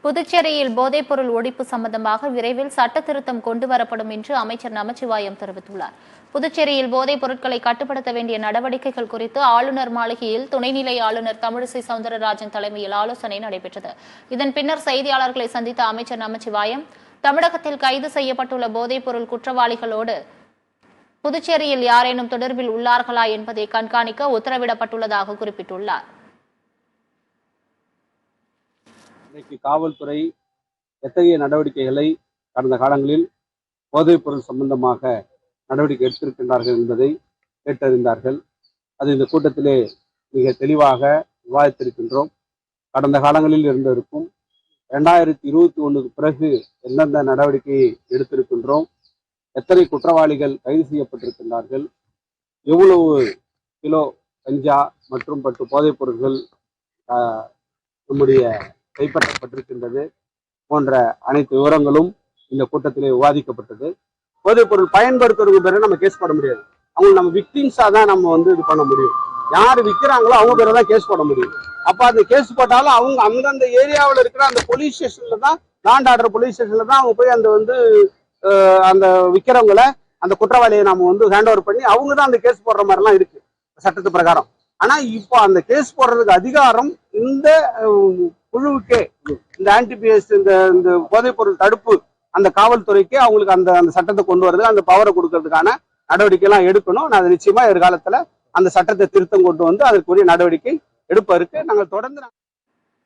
புதுச்சேரியில் போதைப்பொருள் ஒழிப்பு சம்பந்தமாக விரைவில் சட்ட திருத்தம் கொண்டுவரப்படும் என்று அமைச்சர் நமச்சிவாயம் தெரிவித்துள்ளார். புதுச்சேரியில் போதைப் பொருட்களை கட்டுப்படுத்த வேண்டிய நடவடிக்கைகள் குறித்து ஆளுநர் மாளிகையில் துணைநிலை ஆளுநர் தமிழிசை சவுந்தரராஜன் தலைமையில் ஆலோசனை நடைபெற்றது. இதன் பின்னர் செய்தியாளர்களை சந்தித்த அமைச்சர் நமச்சிவாயம், தமிழகத்தில் கைது செய்யப்பட்டுள்ள போதைப்பொருள் குற்றவாளிகளோடு புதுச்சேரியில் யாரேனும் தொடர்பில் உள்ளார்களா என்பதை கண்காணிக்க உத்தரவிடப்பட்டுள்ளதாக குறிப்பிட்டுள்ளார். இன்றைக்கு காவல்துறை எத்தகைய நடவடிக்கைகளை கடந்த காலங்களில் போதைப் பொருள் சம்பந்தமாக நடவடிக்கை எடுத்திருக்கின்றார்கள் என்பதை கேட்டறிந்தார்கள். அது இந்த கூட்டத்திலே மிக தெளிவாக விவாதித்திருக்கின்றோம். கடந்த காலங்களில் இருந்திருக்கும் 2021 பிறகு எந்தெந்த நடவடிக்கையை எடுத்திருக்கின்றோம், எத்தனை குற்றவாளிகள் கைது செய்யப்பட்டிருக்கின்றார்கள், எவ்வளவு கிலோ கஞ்சா மற்றும் பட்டு போதைப் பொருட்கள் நம்முடைய கைப்பற்றப்பட்டிருக்கின்றது போன்ற அனைத்து விவரங்களும் இந்த கூட்டத்திலே விவாதிக்கப்பட்டது. போதைப் பொருள் பயன்படுத்துறவங்க பேரை நம்ம கேஸ் போட முடியாது. அவங்க நம்ம விக்டிம்ஸா தான் நம்ம இது பண்ண முடியும். யார் விற்கிறாங்களோ அவங்க பேரை தான் கேஸ் போட முடியும். அப்ப அந்த கேஸ் போட்டாலும் அவங்க அந்தந்த ஏரியாவில் இருக்கிற அந்த போலீஸ் ஸ்டேஷன்ல தான், லாண்ட் ஆர்டர் போலீஸ் ஸ்டேஷன்ல தான் அவங்க போய் அந்த விற்கிறவங்களை, அந்த குற்றவாளியை நம்ம ஹேண்ட் ஓவர் பண்ணி அவங்க தான் அந்த கேஸ் போடுற மாதிரிலாம் இருக்கு சட்டத்து பிரகாரம். ஆனா இப்போ அந்த கேஸ் போடுறதுக்கு அதிகாரம் இந்த குழுவுக்கே, இந்த ஆன்டிபிஎஸ், இந்த போதைப் பொருள் தடுப்பு அந்த காவல்துறைக்கு அவங்களுக்கு அந்த சட்டத்தை கொண்டு வரது, அந்த பவரை கொடுக்கறதுக்கான நடவடிக்கை எல்லாம் எடுக்கணும். நான் நிச்சயமா எதிர்காலத்துல அந்த சட்டத்தை திருத்தம் கொண்டு வந்து அதற்குரிய நடவடிக்கை எடுப்பதற்கு நாங்கள் தொடர்ந்து